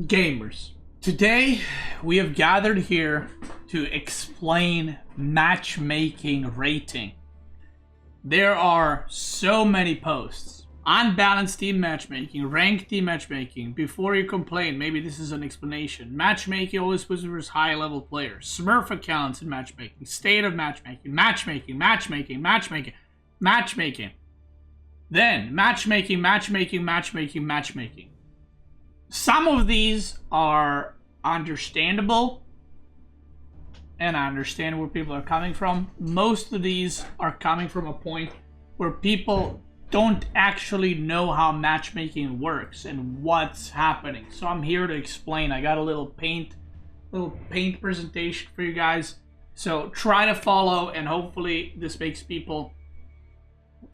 Gamers, today we have gathered here to explain matchmaking rating. There are so many posts. Unbalanced team matchmaking, ranked team matchmaking. Before you complain, maybe this is an explanation. Matchmaking always puts versus high level players. Smurf accounts in matchmaking. State of matchmaking. Matchmaking. Then matchmaking. Some of these are understandable, and I understand where people are coming from. Most of these are coming from a point where people don't actually know how matchmaking works and what's happening. So I'm here to explain. I got a little paint presentation for you guys. So try to follow, and hopefully this makes people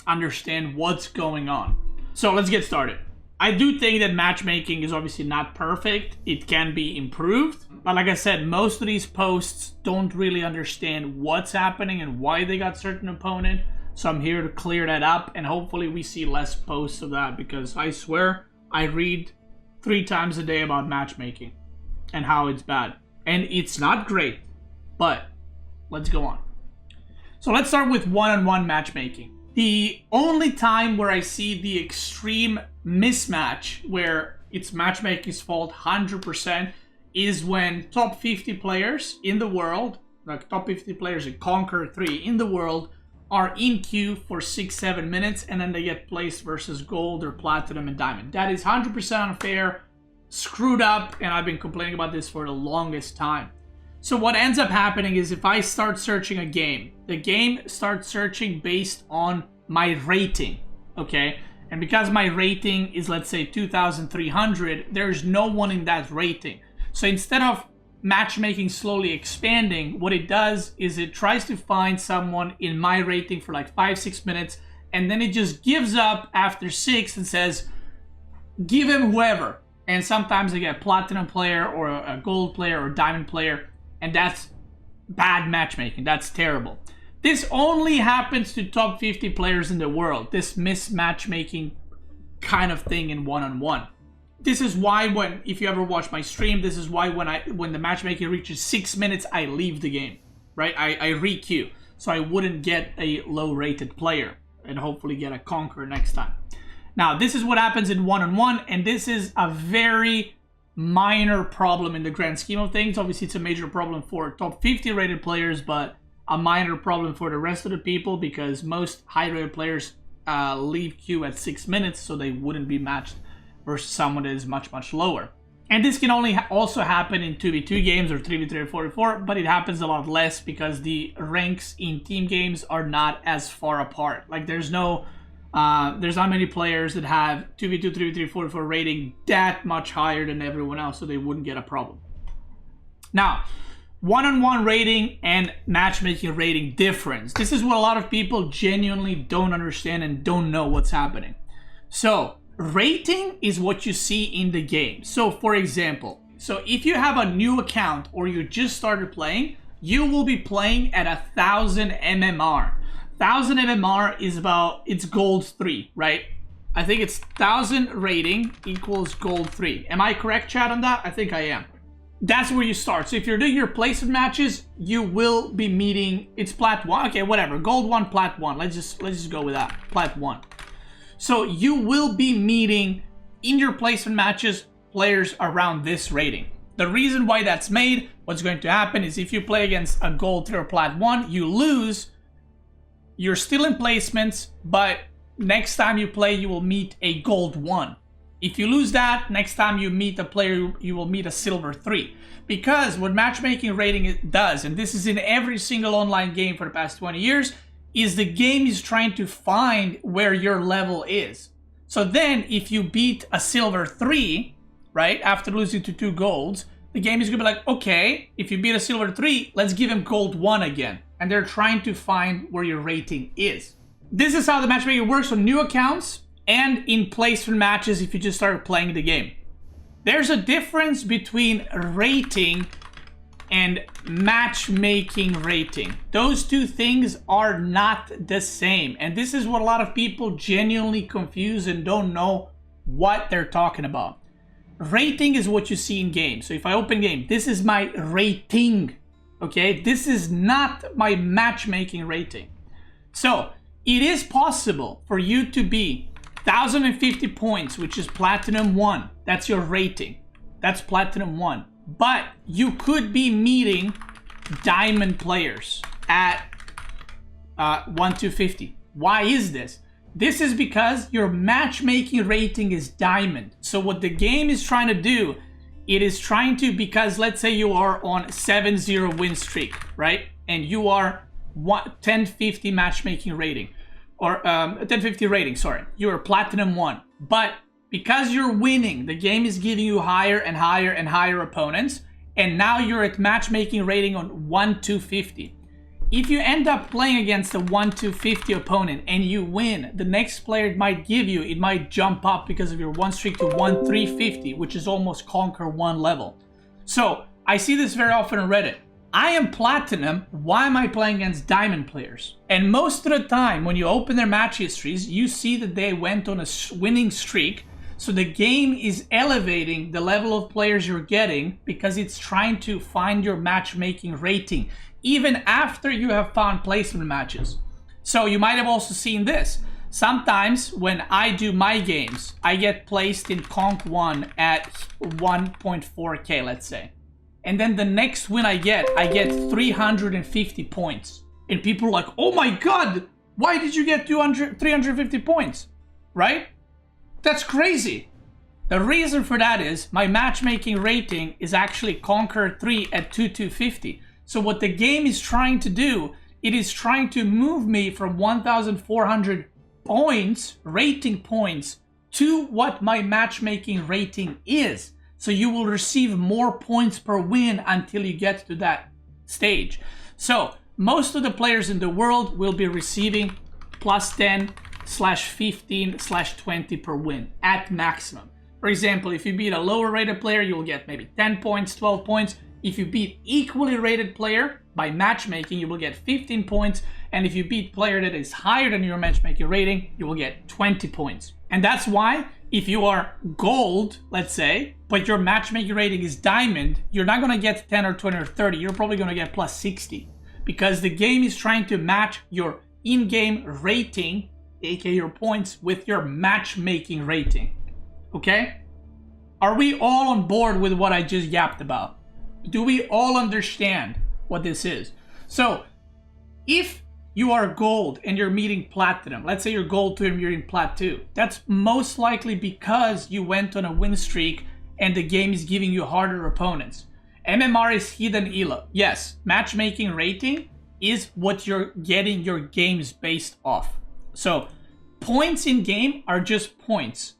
understand what's going on. So let's get started. I do think that matchmaking is obviously not perfect. It can be improved. But like I said, most of these posts don't really understand what's happening and why they got certain opponent. So I'm here to clear that up, and hopefully we see less posts of that, because I swear I read 3 times a day about matchmaking and how it's bad. And it's not great, but let's go on. So let's start with one-on-one matchmaking. The only time where I see the extreme mismatch where it's matchmaking's fault 100% is when top 50 players in the world, like top 50 players in Conquer 3 in the world, are in queue for 6-7 minutes, and then they get placed versus gold or platinum and diamond. That is 100% unfair, screwed up, and I've been complaining about this for the longest time. So what ends up happening is, if I start searching a game, the game starts searching based on my rating, okay? And because my rating is, let's say, 2,300, there's no one in that rating. So instead of matchmaking slowly expanding, what it does is it tries to find someone in my rating for like 5-6 minutes, and then it just gives up after 6 and says, give him whoever. And sometimes I get a platinum player or a gold player or a diamond player, and that's bad matchmaking. That's terrible. This only happens to top 50 players in the world, this mismatchmaking kind of thing in one-on-one. This is why if you ever watch my stream, this is why when the matchmaking reaches 6 minutes, I leave the game, right? I re-queue, so I wouldn't get a low-rated player and hopefully get a Conqueror next time. Now, this is what happens in one-on-one, and this is a very minor problem in the grand scheme of things. Obviously, it's a major problem for top 50 rated players, but a minor problem for the rest of the people, because most high-rated players leave queue at 6 minutes, so they wouldn't be matched versus someone that is much lower. And this can only also happen in 2v2 games or 3v3 or 4v4, but it happens a lot less because the ranks in team games are not as far apart. Like there's not many players that have 2v2, 3v3, 4v4 rating that much higher than everyone else, so they wouldn't get a problem. Now, one-on-one rating and matchmaking rating difference. This is what a lot of people genuinely don't understand and don't know what's happening. So, rating is what you see in the game. So, for example, if you have a new account or you just started playing, you will be playing at 1,000 MMR. 1,000 MMR is it's gold 3, right? I think it's 1,000 rating equals gold 3. Am I correct, chat, on that? I think I am. That's where you start. So if you're doing your placement matches, you will be meeting, it's plat 1. Okay, whatever. Gold 1, plat 1. Let's just go with that. Plat 1. So you will be meeting in your placement matches players around this rating. The reason why that's made, what's going to happen is if you play against a gold 3 or plat 1, you lose. You're still in placements, but next time you play, you will meet a gold 1. If you lose that, next time you meet a player, you will meet a silver 3. Because what matchmaking rating does, and this is in every single online game for the past 20 years, is the game is trying to find where your level is. So then, if you beat a silver 3, right, after losing to 2 golds, the game is going to be like, okay, if you beat a silver 3, let's give him gold 1 again. And they're trying to find where your rating is. This is how the matchmaking works on new accounts and in placement matches if you just started playing the game. There's a difference between rating and matchmaking rating. Those two things are not the same. And this is what a lot of people genuinely confuse and don't know what they're talking about. rating is what you see in game. So if I open game, this is my rating, okay? This is not my matchmaking rating. So it is possible for you to be 1,050 points, which is Platinum 1. That's your rating. That's Platinum 1. But you could be meeting Diamond players at 1,250. Why is this? This is because your matchmaking rating is Diamond. So what the game is trying to do, it is trying to, because let's say you are on 7-0 win streak, right? And you are 1050 matchmaking rating, or 1050 rating, sorry. You're Platinum 1. But because you're winning, the game is giving you higher and higher and higher opponents. And now you're at matchmaking rating on 1,250. If you end up playing against a 1,250 opponent and you win, the next player it might give you, it might jump up because of your one streak to 1,350, which is almost Conquer 1 level. So I see this very often on Reddit. I am Platinum, why am I playing against Diamond players? And most of the time, when you open their match histories, you see that they went on a winning streak. So the game is elevating the level of players you're getting because it's trying to find your matchmaking rating, even after you have found placement matches. So you might have also seen this. Sometimes when I do my games, I get placed in Conk 1 at 1.4k, let's say. And then the next win I get 350 points. And people are like, oh my god, why did you get 350 points? Right? That's crazy. The reason for that is my matchmaking rating is actually Conquer 3 at 2,250. So what the game is trying to do, it is trying to move me from 1,400 points, rating points, to what my matchmaking rating is. So you will receive more points per win until you get to that stage. So most of the players in the world will be receiving +10/15/20 per win at maximum. For example, if you beat a lower rated player, you will get maybe 10 points, 12 points. If you beat equally rated player by matchmaking, you will get 15 points. And if you beat player that is higher than your matchmaking rating, you will get 20 points. And that's why if you are gold, let's say, but your matchmaking rating is diamond, you're not going to get 10 or 20 or 30. You're probably going to get +60 because the game is trying to match your in-game rating, aka your points, with your matchmaking rating. Okay? Are we all on board with what I just yapped about? Do we all understand what this is? So, if you are gold and you're meeting platinum, let's say you're gold 2 and you're in plat 2, that's most likely because you went on a win streak and the game is giving you harder opponents. MMR is hidden elo. Yes, matchmaking rating is what you're getting your games based off. So, points in game are just points.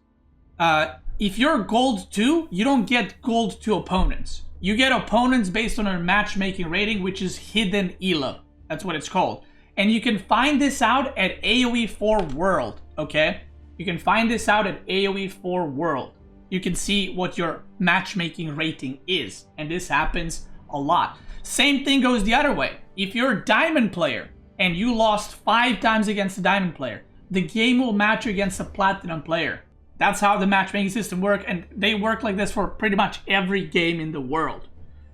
If you're gold 2, you don't get gold 2 opponents. You get opponents based on a matchmaking rating, which is hidden elo. That's what it's called. And you can find this out at AoE4 World, okay? You can find this out at AoE4 World. You can see what your matchmaking rating is. And this happens a lot. Same thing goes the other way. If you're a diamond player and you lost 5 times against a diamond player, the game will match you against a platinum player. That's how the matchmaking system works, and they work like this for pretty much every game in the world.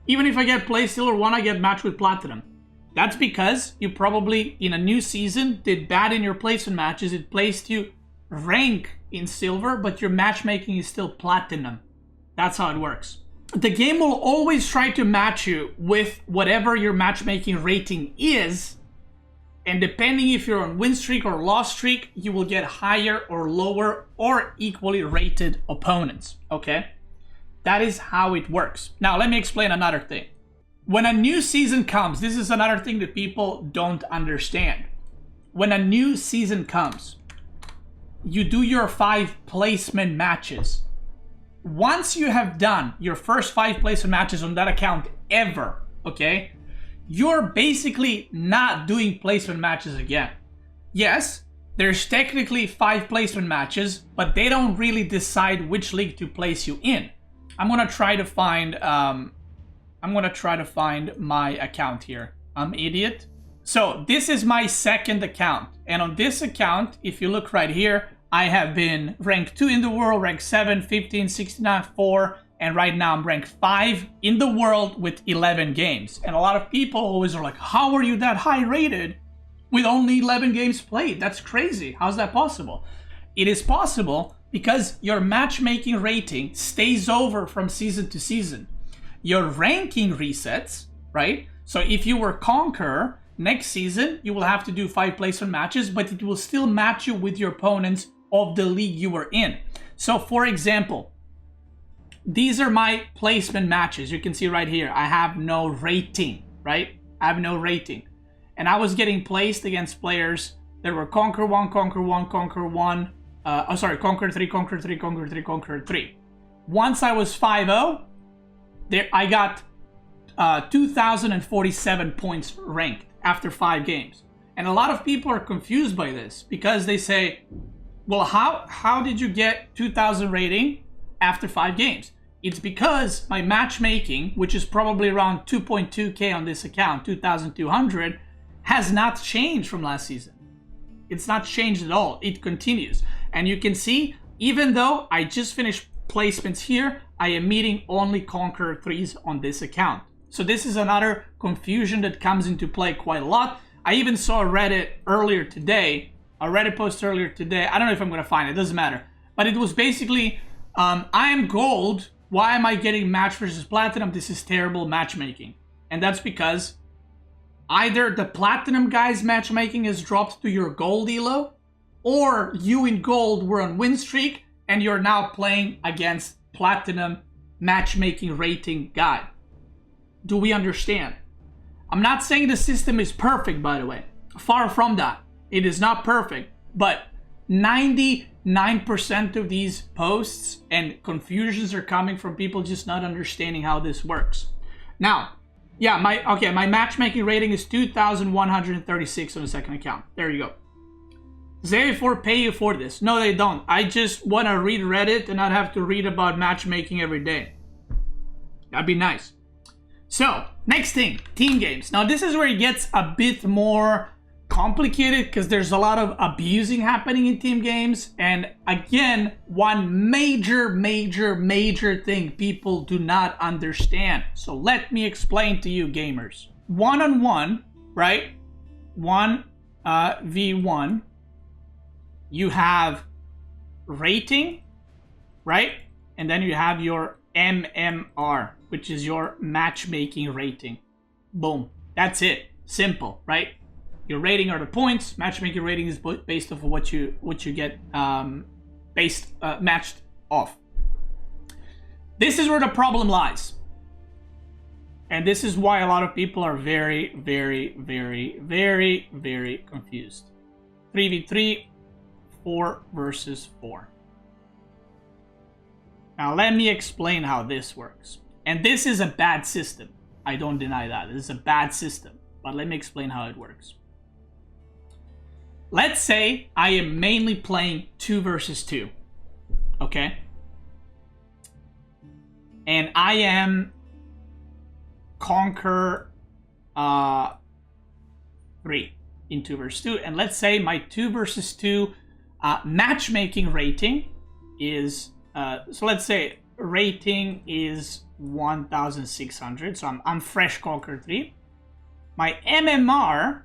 Even if I get play silver 1, I get matched with platinum. That's because you probably, in a new season, did bad in your placement matches. It placed you rank in silver, but your matchmaking is still platinum. That's how it works. The game will always try to match you with whatever your matchmaking rating is. And depending if you're on win streak or loss streak, you will get higher or lower or equally rated opponents, okay? That is how it works. Now, let me explain another thing. When a new season comes, this is another thing that people don't understand. When a new season comes, you do your 5 placement matches. Once you have done your first 5 placement matches on that account ever, okay? You're basically not doing placement matches again. Yes, there's technically 5 placement matches, but they don't really decide which league to place you in. I'm gonna try to find my account here. I'm idiot. So this is my second account, and on this account, if you look right here, I have been ranked 2 in the world, ranked 7, 15, 69, 4, and right now I'm ranked 5 in the world with 11 games. And a lot of people always are like, how are you that high rated with only 11 games played? That's crazy. How's that possible? It is possible because your matchmaking rating stays over from season to season. Your ranking resets, right? So if you were Conqueror, next season you will have to do 5 placement matches, but it will still match you with your opponents of the league you were in. So for example, these are my placement matches. You can see right here, I have no rating, right? I have no rating. And I was getting placed against players that were Conqueror 1, Conqueror 1, Conqueror 1, Conqueror 3, Conqueror 3, Conqueror 3, Conqueror 3. Once I was 5-0, there I got 2,047 points ranked after 5 games. And a lot of people are confused by this because they say, well, how did you get 2,000 rating after 5 games? It's because my matchmaking, which is probably around 2.2k on this account, 2,200, has not changed from last season. It's not changed at all. It continues. And you can see, even though I just finished placements here, I am meeting only Conqueror 3s on this account. So this is another confusion that comes into play quite a lot. I even saw a Reddit earlier today, a Reddit post earlier today. I don't know if I'm going to find it. It doesn't matter. But it was basically, I am gold. Why am I getting match versus platinum? This is terrible matchmaking. And that's because either the platinum guy's matchmaking has dropped to your gold elo, or you in gold were on win streak and you're now playing against platinum matchmaking rating guy. Do we understand? I'm not saying the system is perfect, by the way. Far from that. It is not perfect, but 99% of these posts and confusions are coming from people just not understanding how this works. Now, yeah, my matchmaking rating is 2,136 on the second account. There you go. Does A4 pay you for this? No, they don't. I just want to read Reddit and not have to read about matchmaking every day. That'd be nice. So, next thing, team games. Now, this is where it gets a bit more complicated because there's a lot of abusing happening in team games. And again, one major thing people do not understand. So let me explain to you, gamers. One-on-one, right? 1v1. You have rating, right? And then you have your MMR, which is your matchmaking rating. Boom. That's it. Simple, right? Your rating are the points. Matchmaking rating is based off of what you get matched off. This is where the problem lies. And this is why a lot of people are very confused. 3v3, 4 versus 4. Now let me explain how this works. And this is a bad system. I don't deny that. This is a bad system. But let me explain how it works. Let's say I am mainly playing 2 versus 2. Okay? And I am Conqueror 3 in 2 versus 2. And let's say my 2 versus 2 matchmaking rating is... so let's say rating is 1,600. So I'm fresh Conqueror 3. My MMR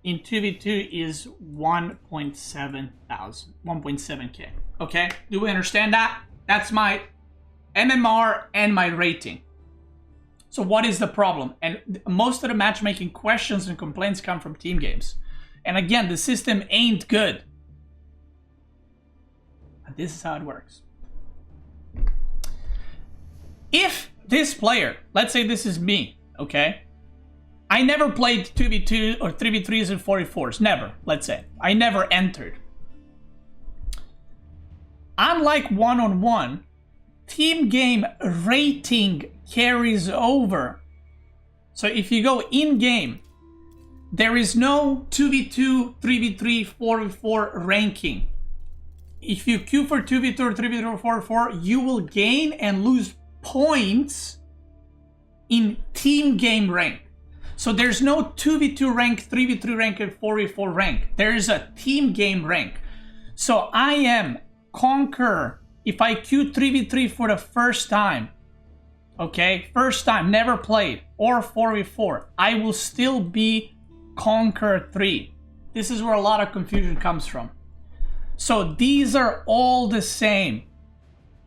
in 2v2 is 1.7k. Okay? Do we understand that? That's my MMR and my rating. So what is the problem? And most of the matchmaking questions and complaints come from team games. And again, the system ain't good. But this is how it works. If this player, let's say this is me, okay? I never played 2v2 or 3v3s and 4v4s. Never, let's say. I never entered. Unlike one-on-one, team game rating carries over. So if you go in-game, there is no 2v2, 3v3, 4v4 ranking. If you queue for 2v2 or 3v3 or 4v4, you will gain and lose points in team game rank. So there's no 2v2 rank, 3v3 rank, and 4v4 rank. There is a team game rank. So I am Conqueror. If I queue 3v3 for the first time, okay, first time, never played, or 4v4, I will still be Conqueror 3. This is where a lot of confusion comes from. So these are all the same.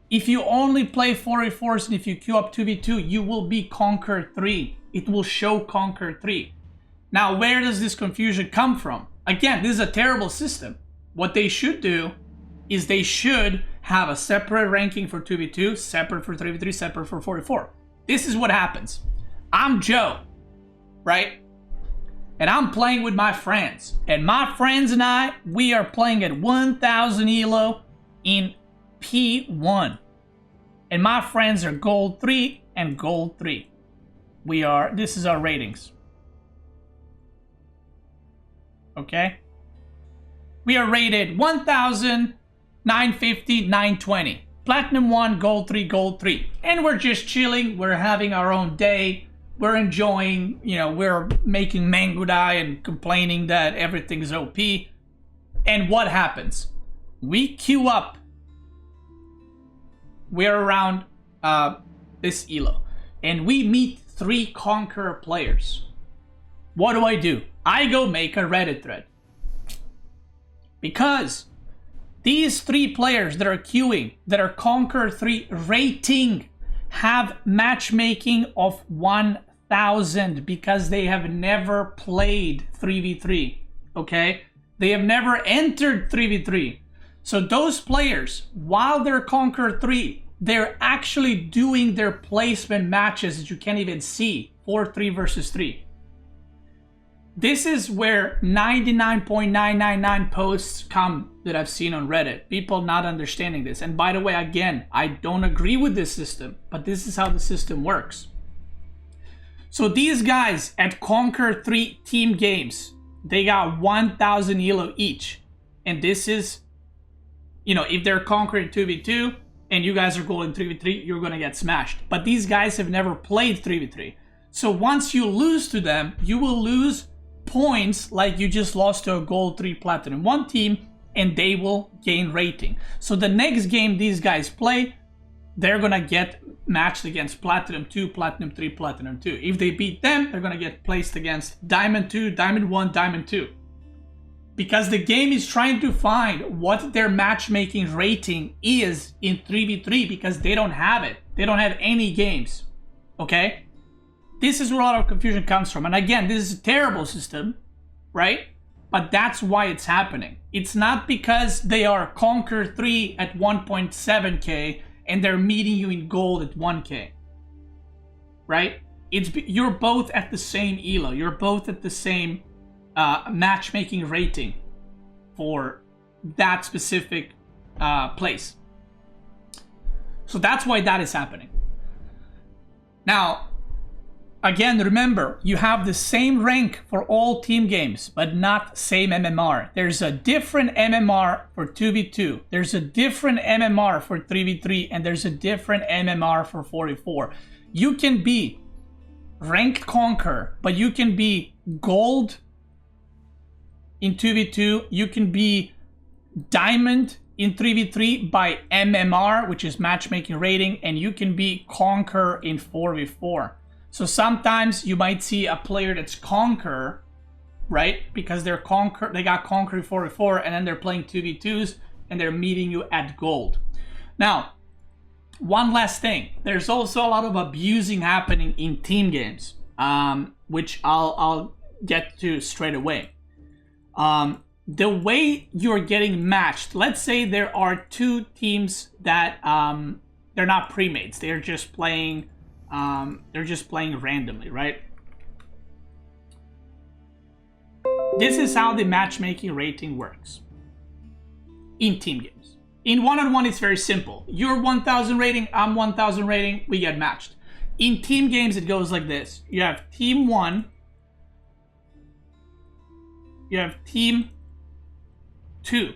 If you only play 4v4s and if you queue up 2v2, you will be Conqueror 3. It will show Conqueror 3. Now, where does this confusion come from? Again, this is a terrible system. What they should do is they should have a separate ranking for 2v2, separate for 3v3, separate for 4v4. This is what happens. I'm Joe, right? And I'm playing with my friends. And my friends and I, we are playing at 1000 elo in P1. And my friends are gold 3 and gold 3. This is our ratings. Okay? We are rated 1000, 950, 920. Platinum 1, gold 3, gold 3. And we're just chilling. We're having our own day. We're enjoying, we're making mango dye and complaining that everything's OP. And what happens? We queue up. We're around this elo. And we meet 3 Conqueror players. What do? I go make a Reddit thread. Because these 3 players that are queuing, that are Conqueror 3 rating, have matchmaking of 1000 because they have never played 3v3, okay? They have never entered 3v3. So those players, while they're Conqueror 3, they're actually doing their placement matches that you can't even see, 4-3 versus 3. This is where 99.999 posts come that I've seen on Reddit. People not understanding this. And by the way, again, I don't agree with this system, but this is how the system works. So these guys at Conqueror 3 team games, they got 1000 elo each. And this is, if they're Conqueror 2v2 and you guys are going 3v3, you're going to get smashed. But these guys have never played 3v3. So once you lose to them, you will lose points like you just lost to a gold 3 platinum 1 team, and they will gain rating. So the next game these guys play, they're gonna get matched against platinum 2, platinum 3, platinum 2. If they beat them, they're gonna get placed against diamond 2, diamond 1, diamond 2. Because the game is trying to find what their matchmaking rating is in 3v3 because they don't have it. They don't have any games, okay? This is where a lot of confusion comes from. And again, this is a terrible system, right? But that's why it's happening. It's not because they are Conqueror 3 at 1.7k and they're meeting you in gold at 1k, right? You're both at the same elo. You're both at the same matchmaking rating for that specific place. So that's why that is happening. Now, again, remember, you have the same rank for all team games, but not same MMR. There's a different MMR for 2v2. There's a different MMR for 3v3, and there's a different MMR for 4v4. You can be ranked Conqueror, but you can be gold in 2v2. You can be diamond in 3v3 by MMR, which is matchmaking rating, and you can be Conqueror in 4v4. So sometimes you might see a player that's Conqueror, right? Because they got Conqueror 4v4 and then they're playing 2v2s and they're meeting you at gold. Now, one last thing. There's also a lot of abusing happening in team games, which I'll get to straight away. The way you're getting matched, let's say there are 2 teams that they're not pre-mates. They're just playing randomly, right? This is how the matchmaking rating works in team games. In one-on-one, it's very simple. You're 1000 rating, I'm 1000 rating, we get matched. In team games, it goes like this. You have team 1, you have team 2.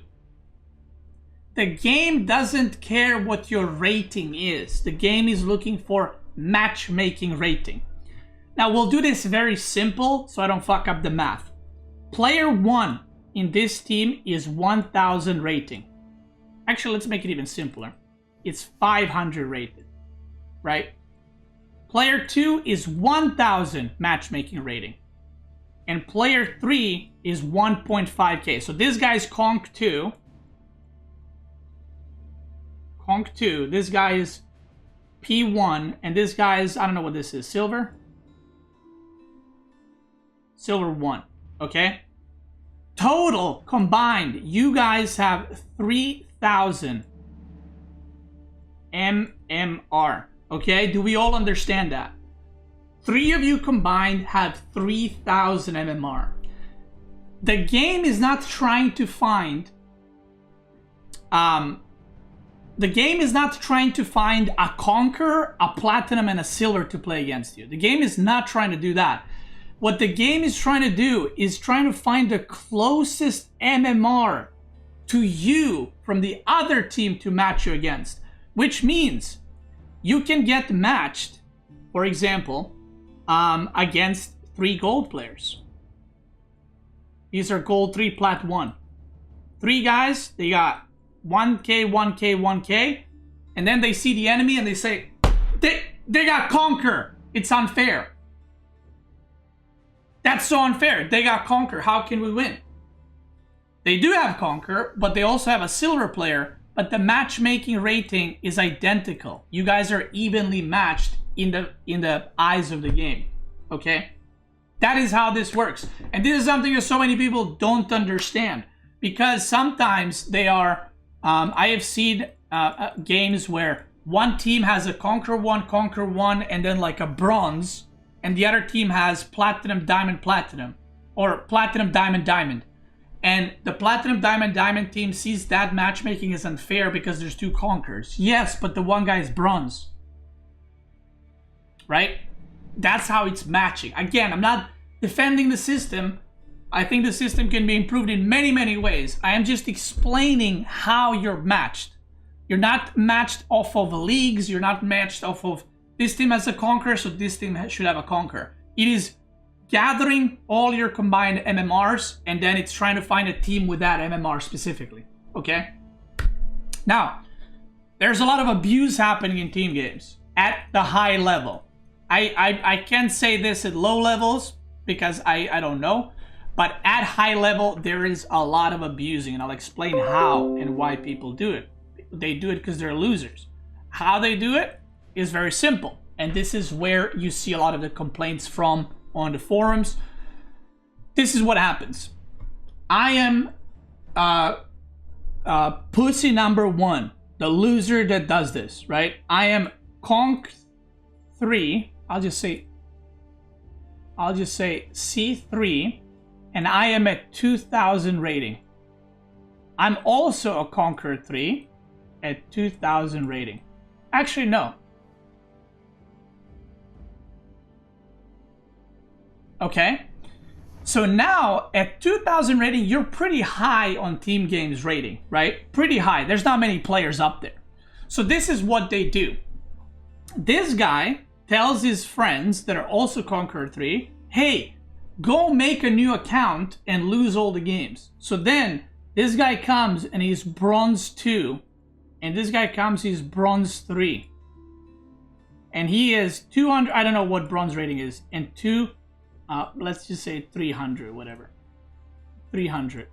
The game doesn't care what your rating is. The game is looking for matchmaking rating. Now we'll do this very simple so I don't fuck up the math. Player 1 in this team is 1000 rating. Actually, let's make it even simpler. It's 500 rated, right? Player 2 is 1000 matchmaking rating. And player 3 is 1.5k. So this guy's Conk 2. Conk 2. This guy is P1. And this guy is, I don't know what this is, Silver? Silver 1. Okay? Total combined, you guys have 3000 MMR. Okay? Do we all understand that? 3 of you combined have 3000 MMR. The game is not trying to find the game is not trying to find a Conqueror, a Platinum, and a Silver to play against you. The game is not trying to do that. What the game is trying to do is trying to find the closest MMR to you from the other team to match you against. Which means you can get matched, for example, against 3 gold players. These are gold 3, plat 1. 3 guys, they got 1k, 1k, 1k, and then they see the enemy and they say, they got Conquer. It's unfair. That's so unfair. They got Conquer. How can we win? They do have Conquer, but they also have a Silver player, but the matchmaking rating is identical. You guys are evenly matched in the eyes of the game. Okay? That is how this works. And this is something that so many people don't understand, because sometimes they are I have seen games where one team has a Conquer 1, and then like a Bronze, and the other team has Platinum, Diamond, Platinum, or Platinum, Diamond, Diamond. And the Platinum, Diamond, Diamond team sees that matchmaking is unfair because there's 2 Conquerors. Yes, but the one guy is Bronze. Right? That's how it's matching. Again, I'm not defending the system. I think the system can be improved in many, many ways. I am just explaining how you're matched. You're not matched off of leagues. You're not matched off of this team has a Conqueror, so this team should have a Conqueror. It is gathering all your combined MMRs, and then it's trying to find a team with that MMR specifically. Okay? Now, there's a lot of abuse happening in team games at the high level. I can't say this at low levels because I don't know. But at high level, there is a lot of abusing, and I'll explain how and why people do it. They do it because they're losers. How they do it is very simple, and this is where you see a lot of the complaints from on the forums. This is what happens. I am pussy number 1, the loser that does this, right? I am Conk 3. I'll just say C3. And I am at 2000 rating. I'm also a Conqueror 3 at 2000 rating. Actually, no. Okay. So now at 2000 rating, you're pretty high on team games rating, right? Pretty high. There's not many players up there. So this is what they do. This guy tells his friends that are also Conqueror 3, hey, go make a new account and lose all the games. So then this guy comes and he's Bronze 2. And this guy comes, he's Bronze 3. And he is 200, I don't know what Bronze rating is. And let's just say 300, whatever. 300.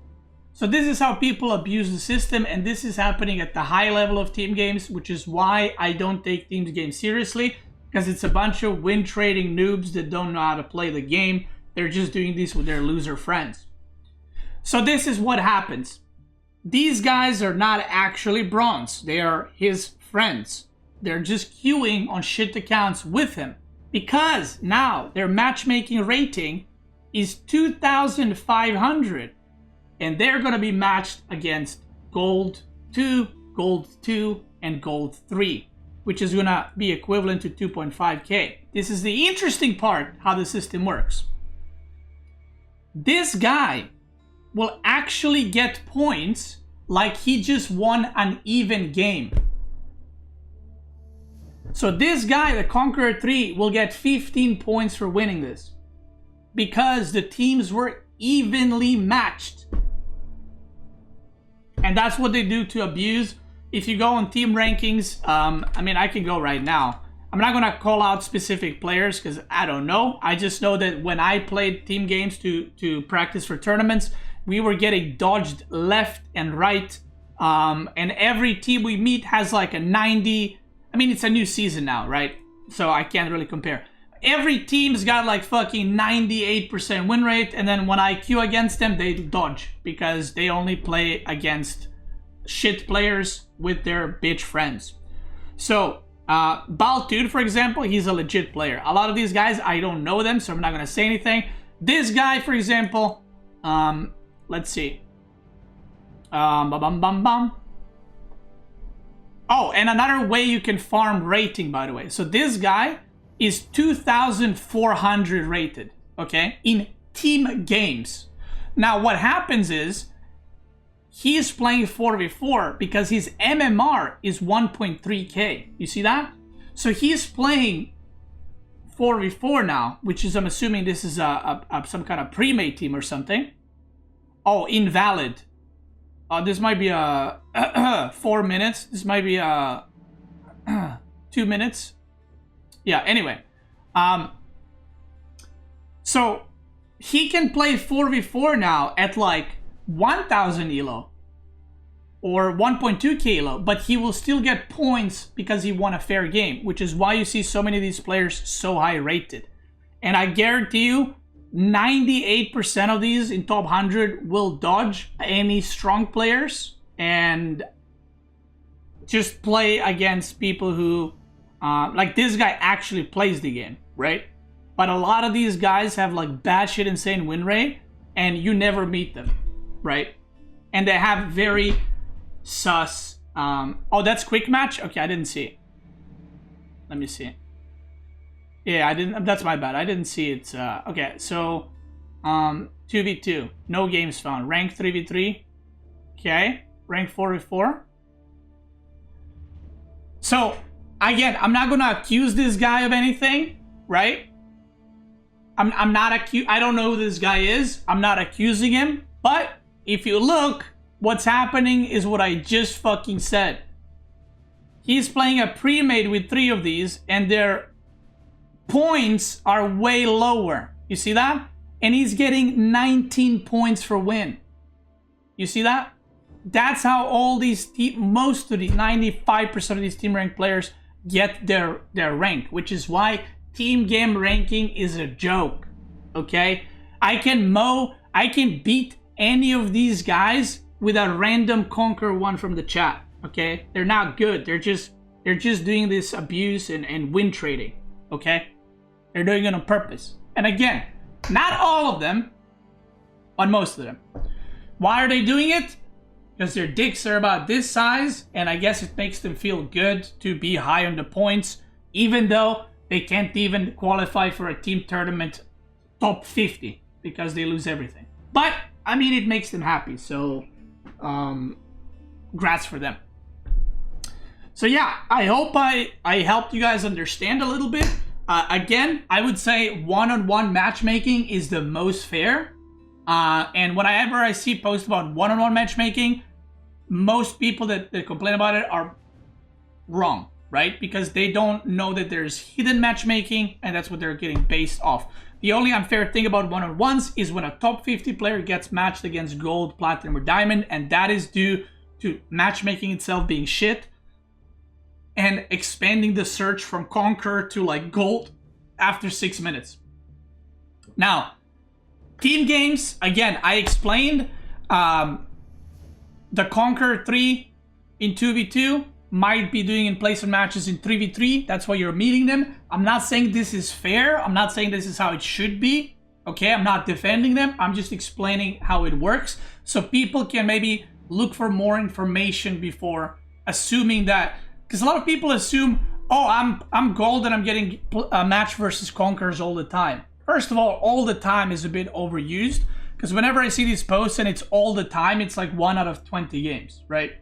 So this is how people abuse the system. And this is happening at the high level of team games, which is why I don't take team games seriously. Because it's a bunch of win trading noobs that don't know how to play the game. They're just doing this with their loser friends. So this is what happens. These guys are not actually Bronze. They are his friends. They're just queuing on shit accounts with him. Because now their matchmaking rating is 2,500. And they're going to be matched against Gold 2, Gold 2, and Gold 3. Which is going to be equivalent to 2.5k. This is the interesting part, how the system works. This guy will actually get points like he just won an even game. So this guy, the Conqueror 3, will get 15 points for winning this. Because the teams were evenly matched. And that's what they do to abuse. If you go on team rankings, I mean, I can go right now. I'm not gonna call out specific players because I don't know. I just know that when I played team games to practice for tournaments, we were getting dodged left and right. And every team we meet has like a 90. I mean, it's a new season now, right? So I can't really compare. Every team's got like fucking 98% win rate, and then when I queue against them, they dodge because they only play against shit players with their bitch friends. So, Beastyqt, for example, he's a legit player. A lot of these guys, I don't know them, so I'm not gonna say anything. This guy, for example, let's see. Oh, and another way you can farm rating, by the way. So this guy is 2,400 rated, okay, in team games. Now, what happens is he's playing 4v4 because his MMR is 1.3k. You see that? So he's playing 4v4 now, which is, I'm assuming this is some kind of pre-made team or something. Oh, invalid. This might be a 4 minutes. This might be a 2 minutes. Yeah, anyway. So he can play 4v4 now at like 1,000 elo or 1.2k elo, but he will still get points because he won a fair game, which is why you see so many of these players so high rated. And I guarantee you, 98% of these in top 100 will dodge any strong players and just play against people who, like this guy actually plays the game, right? But a lot of these guys have like batshit insane win rate and you never meet them, right? And they have very sus, oh, that's quick match? Okay, I didn't see it. Let me see. Yeah, I didn't, that's my bad. I didn't see it. Okay, so 2v2, no games found. Rank 3v3. Okay, rank 4v4. So, again, I'm not gonna accuse this guy of anything, right? I'm not I don't know who this guy is. I'm not accusing him. But if you look, what's happening is what I just fucking said. He's playing a pre-made with 3 of these, and their points are way lower. You see that? And he's getting 19 points for win. You see that? That's how all these most of the 95% of these team rank players get their rank, which is why team game ranking is a joke. Okay? I can beat any of these guys with a random conquer one from the chat. Okay? They're not good. They're just doing this abuse and win trading. Okay? They're doing it on purpose. And again, not all of them, but most of them. Why are they doing it? Because their dicks are about this size, and I guess it makes them feel good to be high on the points, even though they can't even qualify for a team tournament top 50 because they lose everything. But, I mean, it makes them happy, so congrats for them. So yeah, I hope I helped you guys understand a little bit. Again, I would say one-on-one matchmaking is the most fair. And whenever I see posts about one-on-one matchmaking, most people that complain about it are wrong, right? Because they don't know that there's hidden matchmaking, and that's what they're getting based off. The only unfair thing about one-on-ones is when a top 50 player gets matched against gold, platinum, or diamond, and that is due to matchmaking itself being shit and expanding the search from Conquer to like gold after 6 minutes. Now, team games, again, I explained the Conquer 3 in 2v2 might be doing in placement matches in 3v3. That's why you're meeting them. I'm not saying this is fair. I'm not saying this is how it should be. Okay, I'm not defending them. I'm just explaining how it works so people can maybe look for more information before assuming that. Because a lot of people assume, oh, I'm gold and I'm getting a match versus Conquerors all the time. First of all the time is a bit overused. Because whenever I see these posts and it's all the time, it's like 1 out of 20 games, right?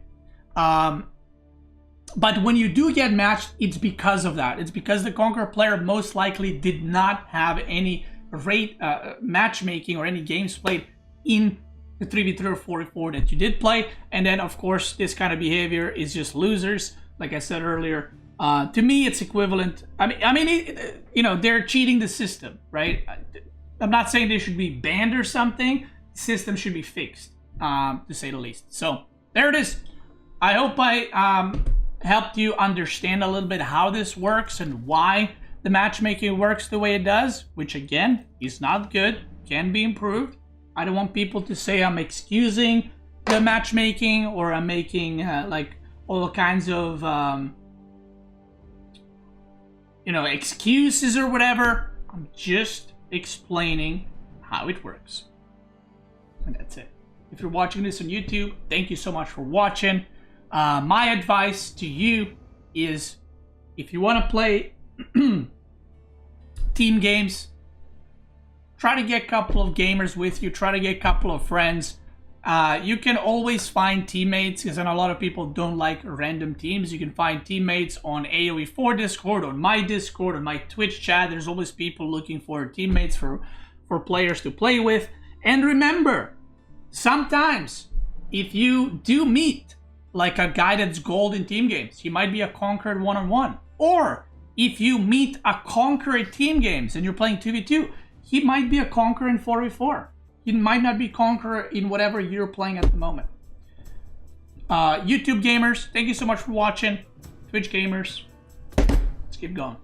But when you do get matched, it's because of that. It's because the Conqueror player most likely did not have any matchmaking or any games played in the 3v3 or 4v4 that you did play. And then, of course, this kind of behavior is just losers. Like I said earlier, to me, it's equivalent. You know, they're cheating the system, right? I'm not saying they should be banned or something. The system should be fixed, to say the least. So there it is. I hope I helped you understand a little bit how this works and why the matchmaking works the way it does, which again is not good, can be improved. I don't want people to say I'm excusing the matchmaking or I'm making like all kinds of you know, excuses or whatever. I'm just explaining how it works, and that's it. If you're watching this on YouTube, thank you so much for watching. My advice to you is, if you want to play team games, try to get a couple of gamers with you, try to get a couple of friends. You can always find teammates, because I know a lot of people don't like random teams. You can find teammates on AoE4 Discord, on my Discord, on my Twitch chat. There's always people looking for teammates for players to play with. And remember, sometimes if you do meet like a guy that's gold in team games, he might be a conqueror one-on-one. Or if you meet a conqueror in team games and you're playing 2v2, he might be a conqueror in 4v4. He might not be conqueror in whatever you're playing at the moment. YouTube gamers, thank you so much for watching. Twitch gamers, let's keep going.